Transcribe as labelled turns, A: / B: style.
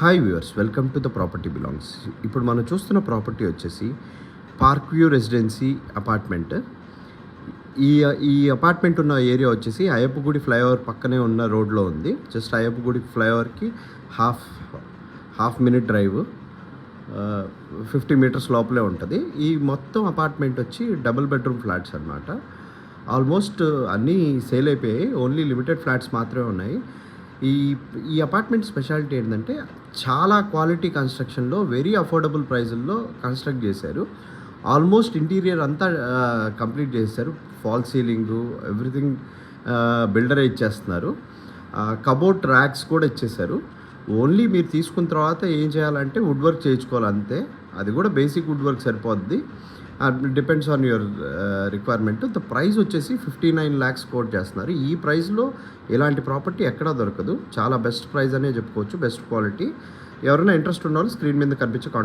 A: Hi viewers, welcome to the property belongs. ఇప్పుడు మనం చూస్తున్న ప్రాపర్టీ వచ్చేసి పార్క్ వ్యూ రెసిడెన్సీ అపార్ట్మెంట్. ఈ ఈ అపార్ట్మెంట్ ఉన్న ఏరియా వచ్చేసి అయ్యప్పగుడి ఫ్లైఓవర్ పక్కనే ఉన్న రోడ్లో ఉంది. జస్ట్ అయ్యప్పగుడి ఫ్లైఓవర్కి హాఫ్ మినిట్ డ్రైవ్, 50 మీటర్స్ లోపలే ఉంటుంది. ఈ మొత్తం అపార్ట్మెంట్ వచ్చి డబుల్ బెడ్రూమ్ ఫ్లాట్స్ అనమాట. ఆల్మోస్ట్ అన్నీ సేల్ అయిపోయాయి, ఓన్లీ లిమిటెడ్ ఫ్లాట్స్ మాత్రమే ఉన్నాయి. ఈ ఈ అపార్ట్మెంట్ స్పెషాలిటీ ఏంటంటే చాలా క్వాలిటీ కన్స్ట్రక్షన్లో వెరీ అఫోర్డబుల్ ప్రైజుల్లో కన్స్ట్రక్ట్ చేశారు. ఆల్మోస్ట్ ఇంటీరియర్ అంతా కంప్లీట్ చేశారు. ఫాల్ సీలింగు ఎవ్రీథింగ్ బిల్డరే ఇచ్చేస్తున్నారు. కబోర్డ్ ర్యాక్స్ కూడా ఇచ్చేశారు. ఓన్లీ మీరు తీసుకున్న తర్వాత ఏం చేయాలంటే వుడ్ వర్క్ చేయించుకోవాలి అంతే. అది కూడా బేసిక్ వుడ్ వర్క్ సరిపోద్ది. Depends on your requirement. The price వచ్చేసి 59 lakhs కోట్ చేస్తున్నారు. ఈ ప్రైస్లో ఇలాంటి ప్రాపర్టీ ఎక్కడా దొరకదు. చాలా బెస్ట్ ప్రైస్ అనే చెప్పుకోవచ్చు, బెస్ట్ క్వాలిటీ. ఎవరైనా ఇంట్రెస్ట్ ఉన్న వాళ్ళు స్క్రీన్ మీద కనిపించే కాంటాక్ట్